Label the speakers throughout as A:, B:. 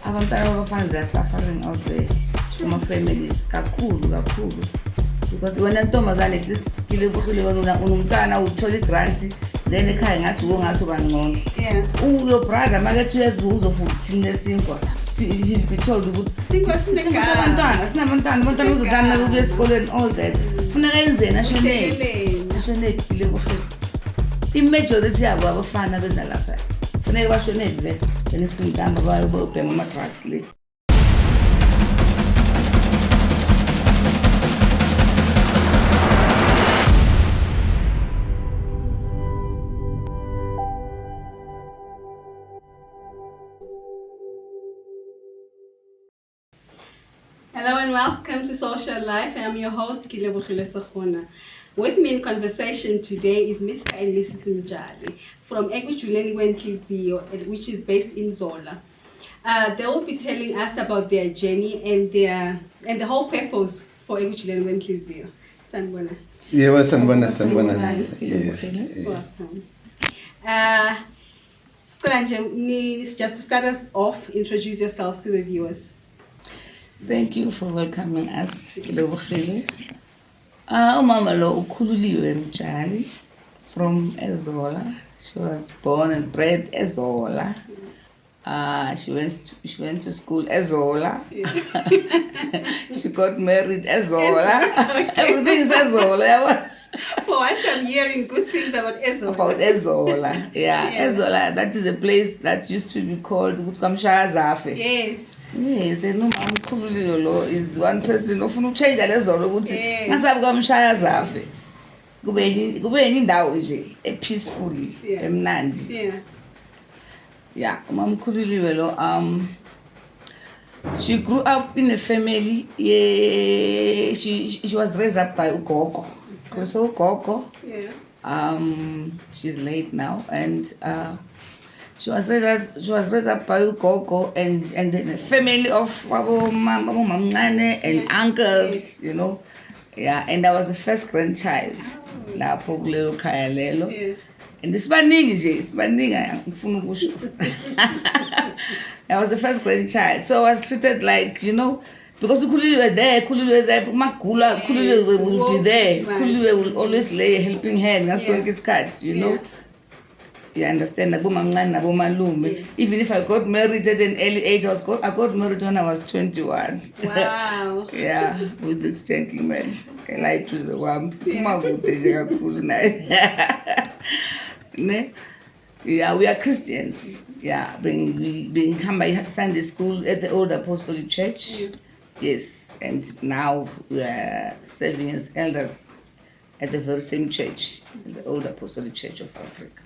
A: abantwana abafana they are suffering out there from families kakhulu because when intombazane at least kile kukhule unomntana uthola igrant then ekhaya ngathi ngathi bangcono your brother makethi uyazuza futhi lesinkwa he'll be told ukuthi sinabantwana uzodlala nabo esikoleni all that funeka yenzeni ashonele kile kukhule imajority yabo abafana benza lapha funeka bashonele vele enisindamba bayobhema ama-drugs le.
B: Hello and welcome to Social Life. I'm your host, Kwenhliziyo. With me in conversation today is Mr and Mrs Mtshali from Ekujuleni, Kwenhliziyo, which is based in Zola. They will be telling us about their journey and the whole purpose for Ekujuleni, Kwenhliziyo. Sanibona.
C: Yeah, sanibona.
B: Welcome. Just to start us off, introduce yourselves to the viewers.
A: Thank you for welcoming us. Umama lo Ekujuleni Mtshali from Ezola. She was born and bred Ezola. She went to school Ezola. She got married Ezola. Everything is Ezola.
B: For once I'm hearing good things about Ezola.
A: Ezola, that is a place that used to be called Kamshazafe.
B: Yes,
A: and Umama Ekujuleni lo is the one person ofuna change Ezola ukuthi ngasabi Kamshazafe. Kube indawo nje peacefully emnandi. Umama Ekujuleni lo she grew up in a family. She was raised up by ugogo. So Gogo, she's late now, and she was raised up by Gogo and the family of Mamane and uncles, you know. And I was the first grandchild. La Poglelo Kayalelo. And this I was the first grandchild, so I was treated like, you know. Because Ekujuleni were there, Makula, Ekujuleni will be there. Ekujuleni will always lay a helping hand. That's what it's cut, you know. You understand? Even if I got married at an early age, I got married when I was 21.
B: Wow.
A: With this gentleman. I like to the worms. We are Christians. Being come by Sunday school at the Old Apostolic Church. Yes, and now we are serving as elders at the very same church, the Old Apostolic Church of Africa.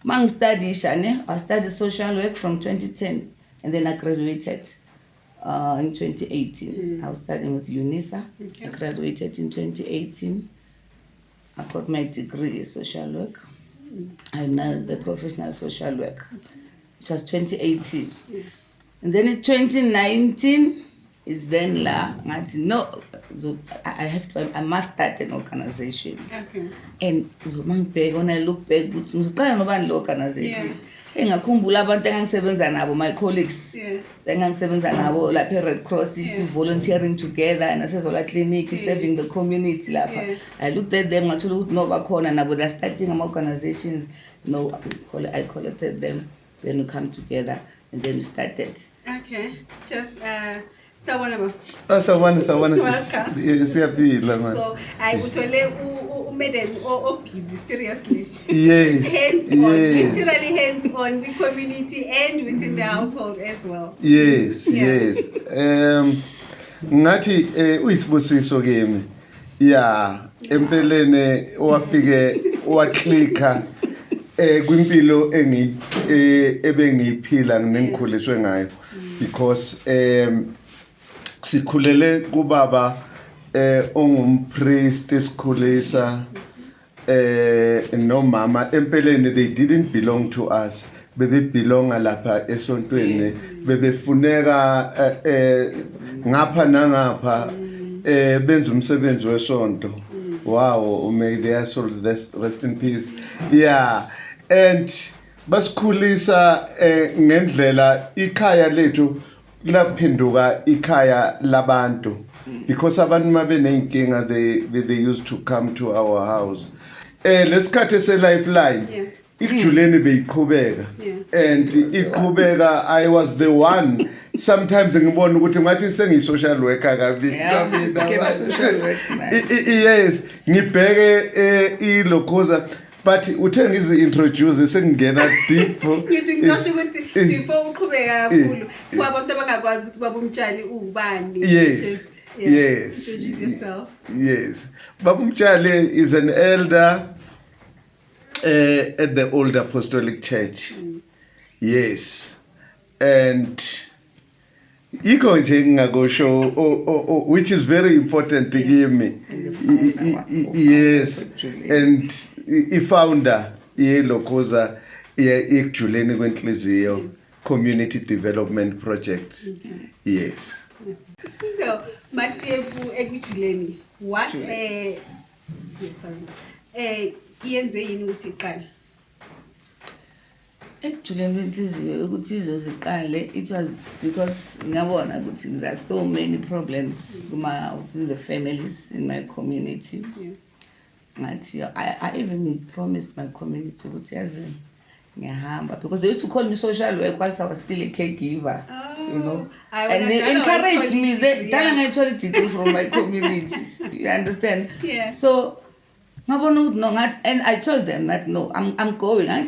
A: I studied social work from 2010, and then I graduated in 2018. I was studying with UNISA. I graduated in 2018. I got my degree in social work. I'm now the professional social work. It was 2018. And then in 2019, is then I must start an organization. And when I look back, the organization. My colleagues, like Red Cross, volunteering together, and I said, clinic, serving the community. I looked at them, I told them, they're starting organizations. No, I collected them, then we come together, and then we started.
B: Okay, just
C: Welcome.
B: So I would tell you busy, seriously.
C: Yes.
B: Literally hands on the community and within the household as well.
C: Yes. Ngathi uyisibusiso kimi. Empeleni wafike waklicka kwimpilo ebengiphila nengikhuliswe ngayo because sikhulele kubaba ongumpriest esikhulisa no mama empeleni they didn't belong to us bebe belonga lapha esontweni bebefuneka ngapha nangapha benza umsebenzi wesonto. Wow, may their soul rest in peace. And basikhulisa ngendlela ikhaya lethu laphenduka ikhaya labantu because abantu mabeneyinkinga they used to come to our house. Lesikhathi se-lifeline Ekujuleni beyiqhubeka and iqhubeka. I was the one sometimes ngibona ukuthi ngathi sengiyi-social worker yes ngibheke ilokhoza but uthe ngizi-introduce sengingena deep.
B: Ngisho ukuthi before uqhubeka kakhulu kwabantu abangakwazi ukuthi Baba Mtshali ubani.
C: Yes. Yes.
B: Introduce yourself.
C: Yes. Baba Mtshali is an elder at the Old Apostolic Church. Yes. And iko nje ngakosho which is very important to give me. Yes. And i-founder yelokhoza Ekujuleni Kwenhliziyo Community Development Project. Yes.
B: So, Masiyeku Ekujuleni, what iyenziwe yini ukuthi iqale?
A: Ekujuleni Kwenhliziyo ukuthi izoziqale, it was because ngabona ukuthi there are so many problems within the families in my community. I even promised my community ukuthi yazi ngiyahamba because they used to call me social work whilst I was still a caregiver. You know, and they encouraged me. They tell a degree from my community. You understand?
B: Yeah.
A: So, and I told them that no, I'm going. Yeah,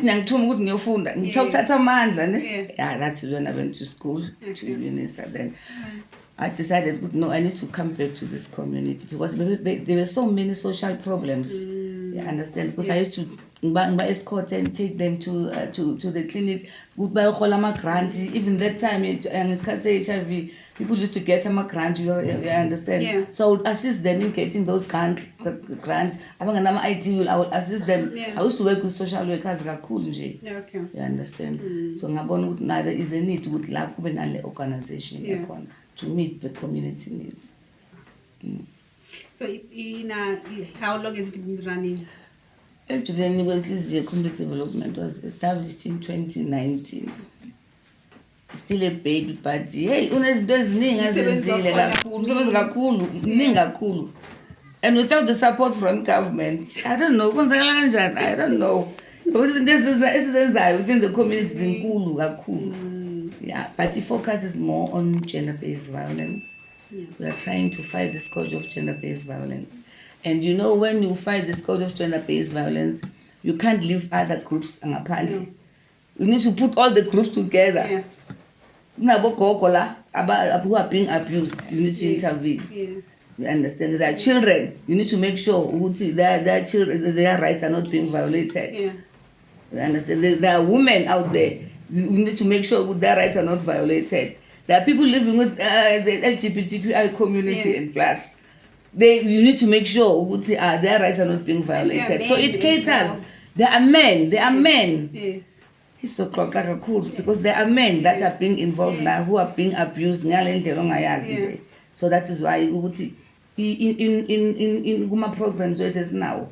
A: that's when I went to school to UNISA. Then I decided, no, I need to come back to this community because there were so many social problems. You understand? Because I used to escort and take them to the clinics. Grant. Even that time, HIV, people used to get a grant. You understand?
B: Yeah.
A: So I would assist them in getting those grant. I would assist them.
B: Yeah.
A: I used to work with social workers.
B: Okay.
A: You understand? So there is a need to organization to meet the community needs.
B: So, how long has it been running?
A: Ekujuleni Kwenhliziyo Community Development was established in 2019. Still a baby, but hey, unezinto eziningi azenzile kakhulu, umsebenzi kakhulu, mningi kakhulu. And without the support from government, I don't know, kwenzakala kanjani, I don't know. Because esizenzayo within the community zinkulu kakhulu. Yeah, but it focuses more on gender-based violence. Yeah. We are trying to fight the scourge of gender-based violence. And you know, when you fight the scourge of gender-based violence, you can't leave other groups ngaphandle. No. You need to put all the groups together. Yeah. Who are being abused, you need to intervene.
B: Yes.
A: You understand? There are children. You need to make sure their children, their rights are not being violated.
B: Yeah.
A: You understand? There are women out there. You need to make sure their rights are not violated. There are people living with the LGBTQI community and plus. You need to make sure their rights are not being violated. So it caters. Well. There are men.
B: Yes.
A: It's so cool because there are men that are being involved now who are being abused. Yeah. So that is why in my programs where it is now,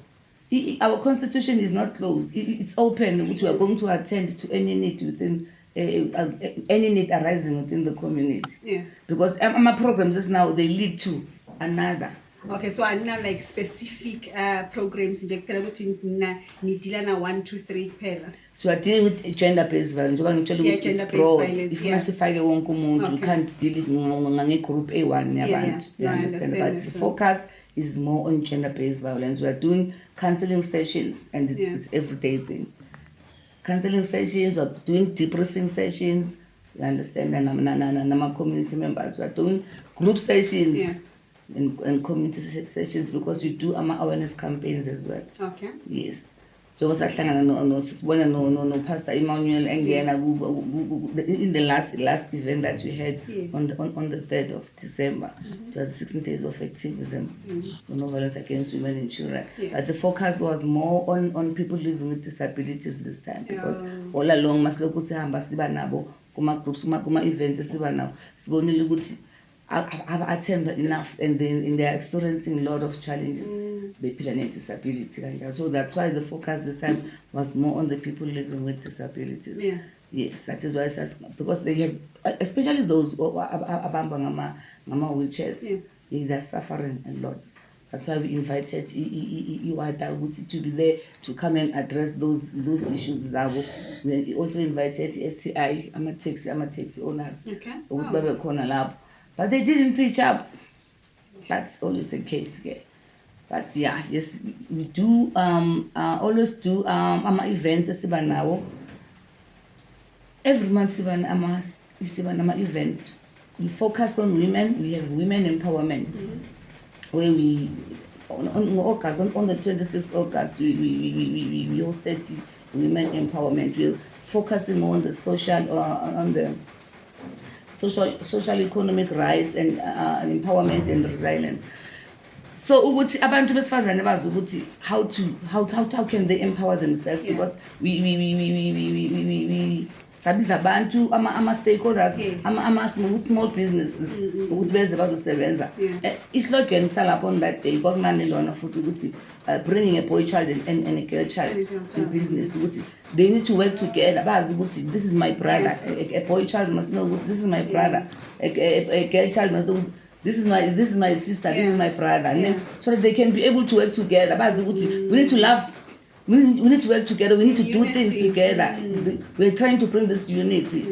A: our constitution is not closed. It's open. We are going to attend to any need within any need arising within the community.
B: Yeah.
A: Because my programs is now they lead to another.
B: Okay, so I now like specific programs in Nidila 1, 2, 3 pela.
A: So we are dealing with gender-based violence.
B: Gender-based violence.
A: If you can't deal with group A1. You understand? But the focus is more on gender-based violence. We are doing counseling sessions, and it's everyday thing. Counseling sessions, we are doing debriefing sessions. You understand? And my community members, we are doing group sessions.
B: Yeah.
A: And community sessions because we do awareness campaigns as well. Okay. Yes. So was no Pastor Emmanuel in the last event that we had on the 3rd of December. It was 16 days of activism on violence against women and children. Yes. But the focus was more on people living with disabilities this time because all along masloku sihamba siba nabo kuma groups kuma events siba nawo sibonile ukuthi I've attended enough, and then they are experiencing a lot of challenges. Disability, so that's why the focus this time was more on the people living with disabilities. Yeah. Yes, that is why I says, because they have, especially those abamba ngama wheelchairs, they're suffering a lot. That's why we invited Iwata to be there to come and address those issues. We also invited SCI, taxi owners.
B: Okay.
A: But they didn't preach up. That's always the case. Okay? But yeah, yes, we do always do events now. Every month we event. We focus on women. We have women empowerment. Where we on August, on the 26th August, we hosted women empowerment. We're focusing on the social economic rights and empowerment and resilience. So ukuthi abantu besifazane bazi ukuthi how can they empower themselves, because we sabiza abantu ama stakeholders, ama small businesses ukuthi beze bazosebenza. Islogan salapho on that day kwakunani lona futhi ukuthi bringing a boy child and a girl child in business, ukuthi they need to work together. Bazi ukuthi this is my brother, a boy child must know this is my brother, a girl child must know this is my sister, this is my brother, so that they can be able to work together. Bazi ukuthi we need to love. We need to work together. We need to do things together. We're trying to bring this unity.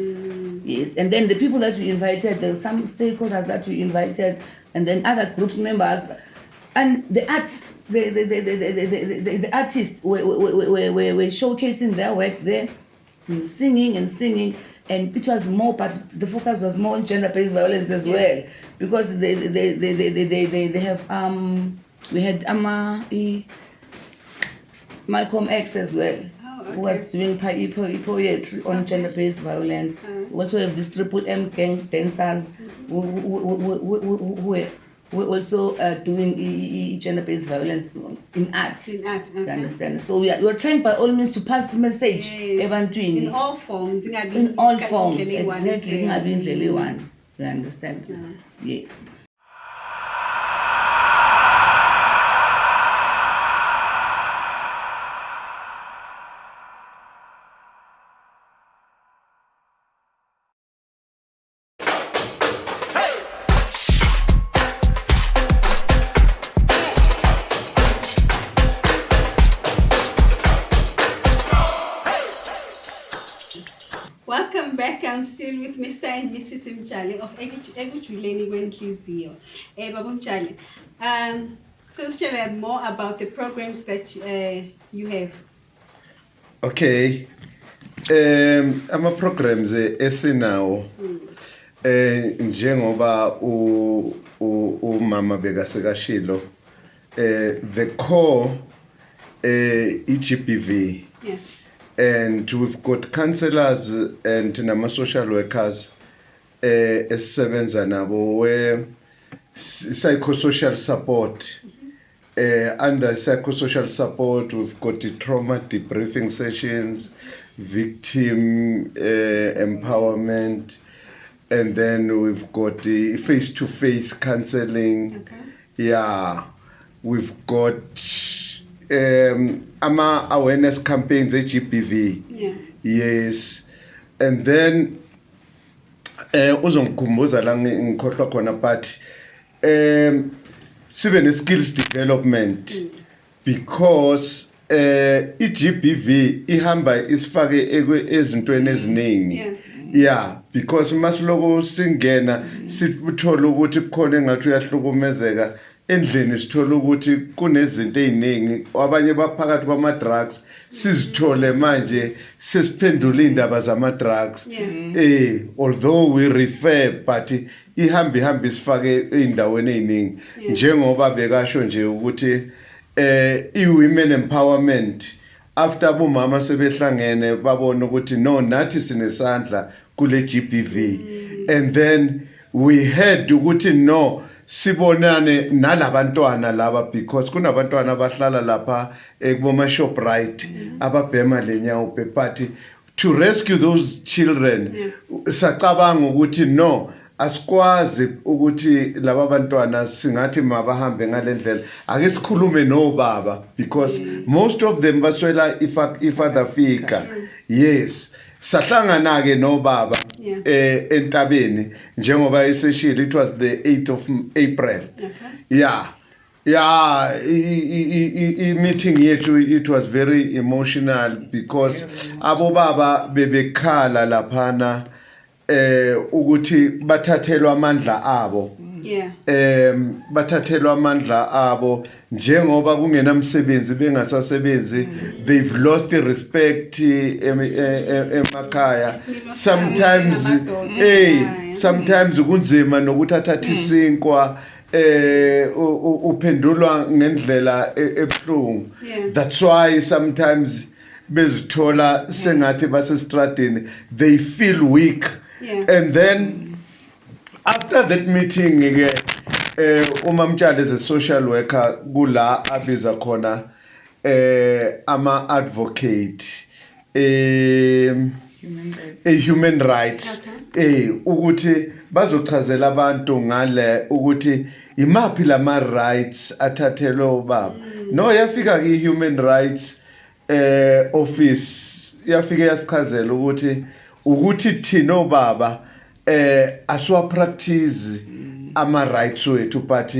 A: Yes, and then the people that we invited, there were some stakeholders that we invited, and then other group members, and the artists were showcasing their work there, singing, and it was more, but the focus was more on gender-based violence as well, because they have we had Malcolm X as well, who was doing poetry on gender-based violence. We also have this Triple M gang dancers who were also doing gender-based violence in art. You understand? So we are trying by all means to pass the message.
B: In all forms.
A: In all forms, exactly. You understand? Yes.
B: Welcome back. I'm still with Mr and Mrs Mtshali of Ekujuleni Kwenhliziyo. Babu Mtshali, tell us more about the programs that you have.
C: Okay. Ama-programs esinawo njengoba umama bekasekashilo, the core EGBV.
B: Yeah.
C: And we've got counselors and nama-social workers esisebenza nabo where psychosocial support. Under psychosocial support, we've got the trauma debriefing sessions, victim empowerment, and then we've got the face-to-face counseling.
B: Okay.
C: Yeah, we've got awareness campaigns at GPV.
B: Yeah.
C: Yes. And then uzongikhumbuza la ngikhohlwa khona but sibe ne skills development because iGBV ihamba isifake ezintweni eziningi. Yeah, because masiloko singena sithola ukuthi kukhona engathi uyahlukumezeka endlini, sithola ukuthi kunezinto eziningi abanye baphakathi kwama drugs sizithole manje sesiphendula indaba zama drugs. Although we refer but ihamba isifake eindaweni eziningi njengoba bekasho nje ukuthi women empowerment after bomama sebehlangene babona ukuthi no nathi sinesandla kule GBV, and then we had ukuthi no sibonane nalabantwana laba because kunabantwana abahlala lapha ekuboma Shoprite ababhema lenyawo but to rescue those children sacabanga ukuthi no asikwazi ukuthi laba bantwana singathi mabahambe ngalendlela ake sikhulume no baba because most of them baswela ifather figure. yes sahlangana ke no baba entabeni njengoba eseshilo it was the 8th of April. Yeah, meeting yethu it was very emotional because abo baba bebekhala laphana ukuthi bathathelwa amandla abo. Bathathelwa amandla abo njengoba kungenamsebenzi bengasasebenzi, they've lost the respect emakhaya. Sometimes kunzima nokuthi athathe isinkwa uphendulwa ngendlela ebuhlungu. That's why sometimes bezithola sengathi basestradini, they feel weak. And then after that meeting Mtshali as a social worker kula abiza khona ama advocate a human rights ukuthi bazochazela abantu ngale ukuthi imaphi lama rights athathelwa ubaba. No yafika ki human rights office yafika yasichazela ukuthi thina obaba aswa practice ama rights wethu, but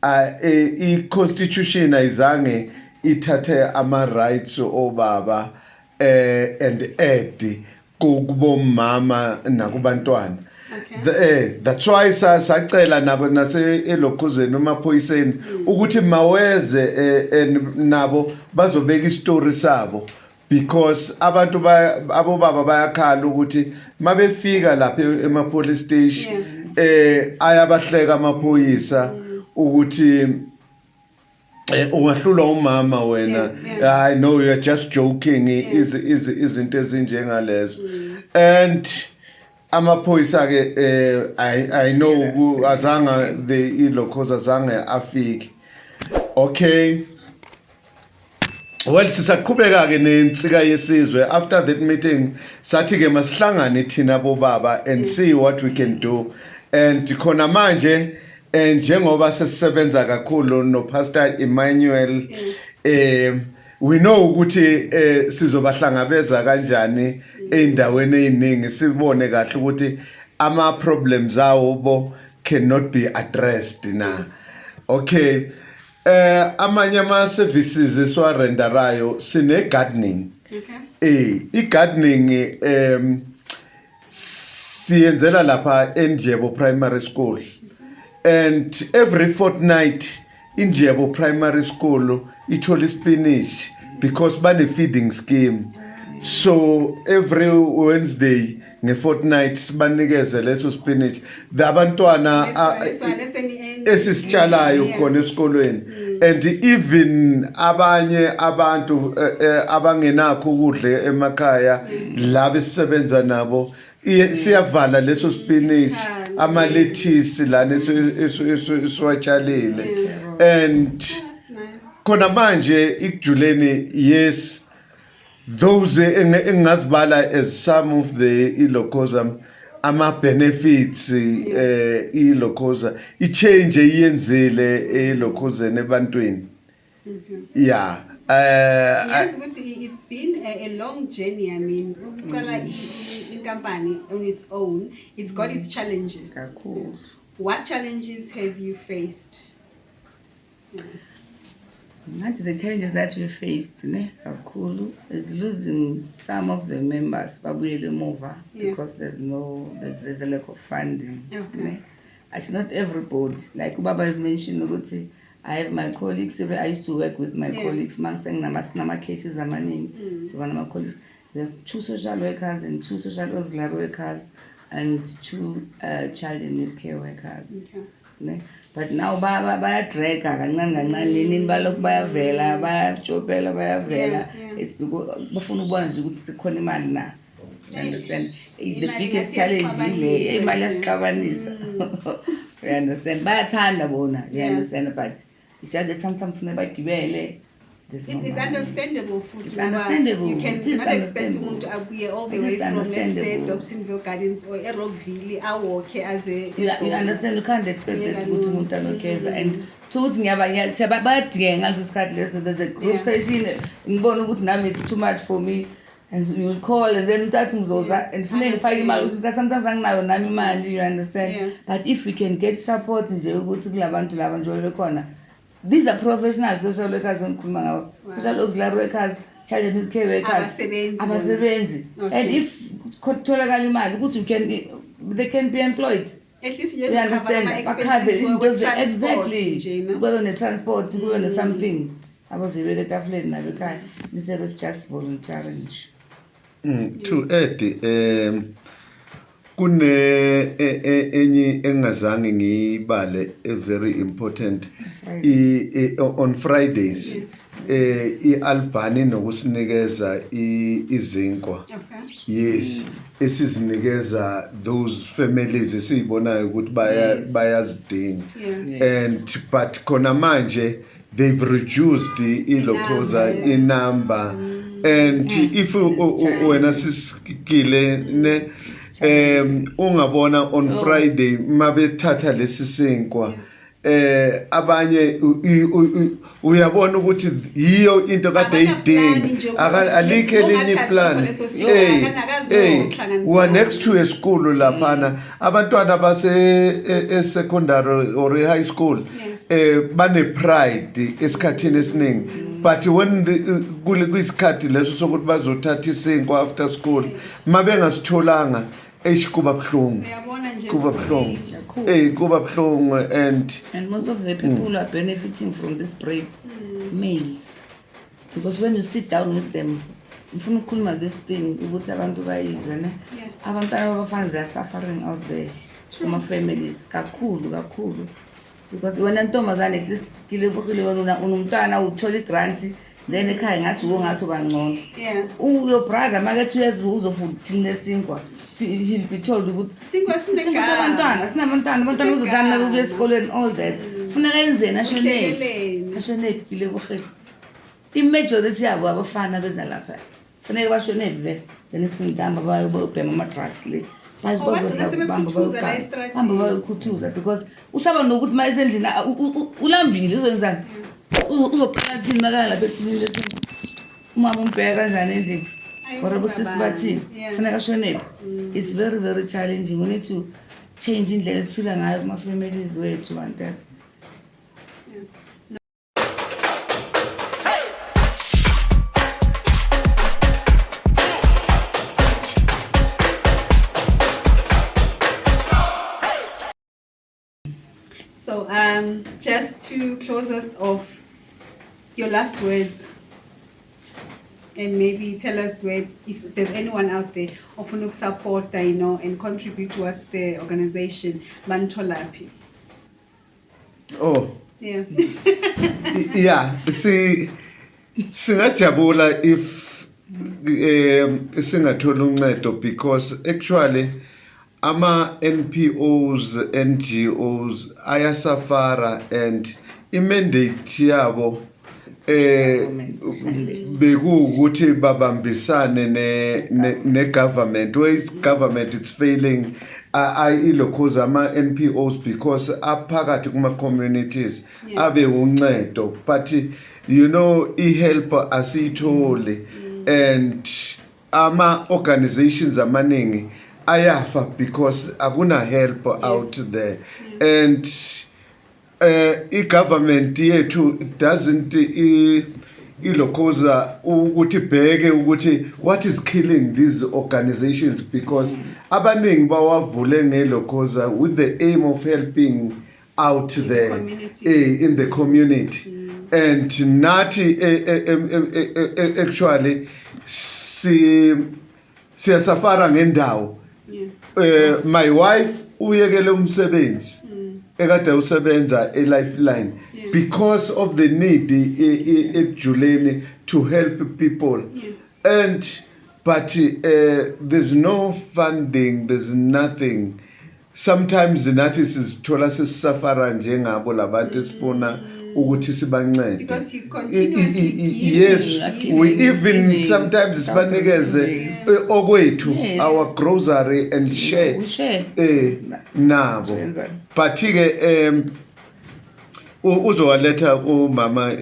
C: I constitution ayizange ithathe ama rights obaba and add kubomama nakubantwana. That's why sacela nabo nase elokuzeni emaphoyiseni ukuthi maweze nabo bazobeka istory sabo, because abantu abo baba bayakhala ukuthi mabefika lapha ema police station ayabahleka amaphoyisa ukuthi ungahlula umama wena. I know you are just joking. Izinto ezinjengalezo. And amaphoyisa ke I know azanga the ilokhoza azange afike. Okay. Well, sisaqhubeka ke nensika yesizwe. After that meeting sathi ke masihlangane thina bobaba and see what we can do. And khona manje njengoba sesisebenza kakhulu no Pastor Emmanuel we know ukuthi sizobahlangabeza kanjani endaweni eziningi, sibone kahle ukuthi ama problems awo cannot be addressed na. Okay. Amanye ama services esiwarenderayo sine gardening. I-gardening siyenzela lapha eNjebo Primary School, and every fortnight eNjebo Primary School ithola spinach because bane feeding scheme. So every Wednesday ngefortnight sibanikeze leso spinach abantwana esisitshalayo khona esikolweni. And even abanye abantu abangenakho ukudla emakhaya laba sisebenza nabo siyavala leso spinach ama lettuce lana esiwatshalile. And khona manje Ekujuleni, yes, those engazibala as some of the ilokhoza ama benefits ilokhoza ichange iyenzile elokhozeni ebantwini. Yeah.
B: Yes, but it's been a long journey. I mean, in company on its own, it's got its challenges.
A: Cool.
B: What challenges have you faced?
A: Not the challenges that we faced, Kakulu, is losing some of the members, but we move because there's a lack of funding.
B: Okay.
A: It's not everybody. Like Baba has mentioned, I have my colleagues. I used to work with my colleagues. Nama cases are my name. So one of my colleagues, there's 2 social workers and 2 social auxiliary workers and 2 child and youth care workers. Okay. But now bayadraga kancane nini balokhu bayavela bayajobela bayavela. It's because bafuna ukubona nje ukuthi sikhona imali na. You understand? The biggest challenge ile imali yasixabanisa. You understand? Bayathanda bona. You understand? But you said that sometimes funa bagibele.
B: It's understandable.
A: It's understandable.
B: You cannot expect to abuye all the way from, let's say, Dobsonville Gardens or Rockville, I walk as a...
A: You understand? You can't expect that to go to Muntalokeza. And told me about there's a group session. It's too much for me. And so you will call and then and sometimes you understand.
B: Yeah.
A: But if we can get support, these are professional social workers social workers, child and care workers,
B: Okay.
A: and if they can be employed.
B: At least
A: You understand? Exactly.
B: You
A: We're on a transport, we're on something. I was really tough instead of just volunteering.
C: To add, kune enye engazange ngibale very important on Fridays.
B: Yes.
C: I-Albany nokusinikeza izinkwa.
B: Okay.
C: Yes. Esizinikeza those families esibonayo ukuthi bayazidinga. And but khona manje they've reduced ilokoza number. And if wena sisikile ne ungabona on Friday mabethatha lesi sinkwa abanye uyabona ukuthi yiyo into kade idinga alikhe linye plan wa next to a school laphana abantwana base secondary or high school bane pride esikhathini esiningi. But when kuyisikhathi leso sokuthi bazothatha isinkwa after school mabengasitholanga kuba buhlungu kuba buhlungu. And
A: most of the people who are benefiting from this break males, because when you sit down with them ngifuna ukukhuluma this thing ukuthi abantu bayizwe ne abantwana abafana they are suffering out there kuma families kakhulu. Because when intombazane at least unomntwana uthola grant then ekhaya ngathi ngathi bangcono your brother makethi uzofuthini lesinkwa he'll be told ukuthi sinkwa sinabantwana abantwana uzodlana nabo esikoleni all that funeka yenzeni ashone kile bukhele imajority yabo abafana beza lapha funeka bashone vele then isingamba bayobhema ama drugs le bayokuthuza because usaba nokuthi mayisendlini ulambile uzenzani uzoqala thini makala lapha ethini lesinto umama umbheka kanjani endlini or abosisi bathini funeka shonephi. It's very very challenging. We need to change indlela esiphila ngayo kuma families wethu wantas.
B: So just to close us off, your last words, and maybe tell us where, if there's anyone out there often support, and contribute towards the organization Bantolapi.
C: Oh.
B: Yeah.
C: Yeah. See, singajabula if singathola uncedo, because actually ama NPOs, NGOs ayasafara, and imandate yabo bekuwukuthi babambisane ne government. Where is government it's failing ilokoza ama NPOs because aphakathi kuma communities abe uncedo, but ihelp asithole, and ama organizations amaningi ayafa because akuna help out there. And i-government yethu doesn't ilokoza ukuthi bheke ukuthi what is killing these organizations, because abaningi bawavule ngelokoza with the aim of helping out there in the community. And nathi actually siyasafara ngendawo. My wife uyekele umsebenzi ekade usebenza Lifeline because of the need Ekujuleni to help people. But there's no funding, there's nothing. Sometimes nathi sizithola sisafara njengabo labantu esifuna ukuthi sibancede.
B: Because you continuously give.
C: Yes, we even sometimes sibanikeze okwethu our grocery and share nabo. But uzowaletha umama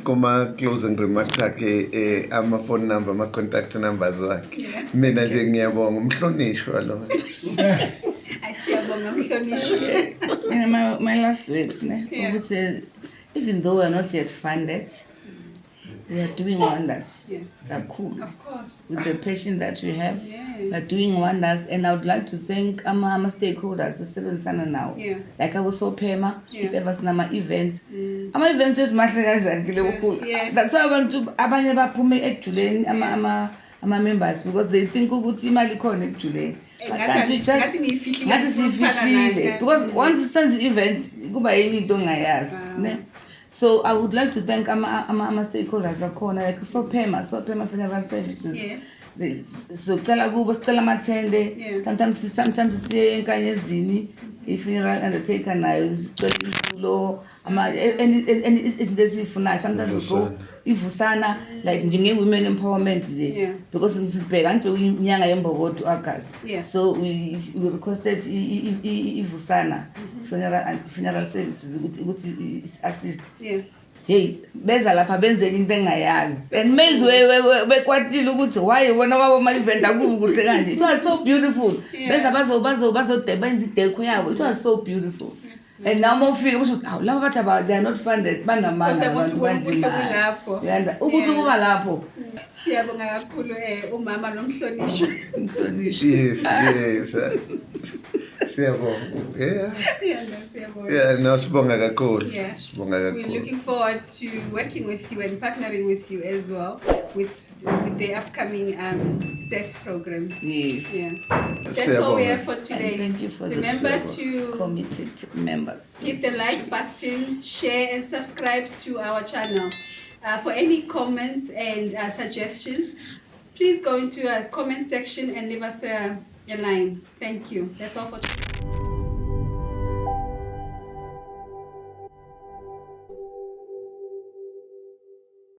C: kuma closing remarks akhe ama phone number ama contact numbers wakhe mina nje ngiyabonga umhlonishwa lo
B: Asiyabonga mhlonishwa.
A: My last words ukuthi even though we are not yet funded, we are doing wonders. Kakhulu.
B: Of course.
A: With the passion that we have, we are
B: Yes.
A: doing wonders, and I would like to thank ama stakeholders asebenzisana now.
B: Yeah.
A: Like I was so Pema, if ever sinama events.
B: Mm.
A: Ama events with mahle kanjani kule ukhulu.
B: Yeah.
A: That's why abantu abanye baphume ekujuleni ama members, because they think ukuthi imali ikhona ekujuleni.
B: Ngathi niyifihlile
A: sifihlile because once senze event kuba yenye into ongayazi ne. So I would like to thank ama stakeholders akhona like Pema Funeral Services.
B: Yes.
A: So cela kubo sicela amathende.
B: Yeah.
A: Sometimes siye enkanyezini i-funeral undertaker nayo sicela izulo any izinto esifunayo. Sometimes we go ivusana like njenge-women empowerment nje.
B: Yeah.
A: Because sibheka nje inyanga yembokodo August.
B: Yeah.
A: So we requested ivusana funeral services ukuthi assist.
B: Yeah.
A: Hey, beza lapha benzeni into engayazi. And males bekwatile ukuthi why wona wabo ama event akubi kuhle kanje. It was so beautiful. Beza bazobenza ideko yabo. It was so beautiful. And now more feel ukuthi aw laba bathi about they are not funded banamanga abantu bandima. Yanda ubuhle kuba lapho.
B: Siyabonga kakhulu umama nomhlonishwa.
A: Umhlonishwa.
C: Yes. Siyabonga. Yeah, no sibonga kakhulu.
B: Yeah.
C: Sibonga
B: We're
C: kakhulu.
B: looking forward to working with you and partnering with you as well with the upcoming set program.
A: Yes.
B: Yeah. That's all we have for
A: And
B: today.
A: thank you for
B: Remember
A: the
B: to
A: committed members.
B: hit the like button, share and subscribe to our channel. For any comments and suggestions, please go into our comment section and leave us a line. Thank you. That's all for today.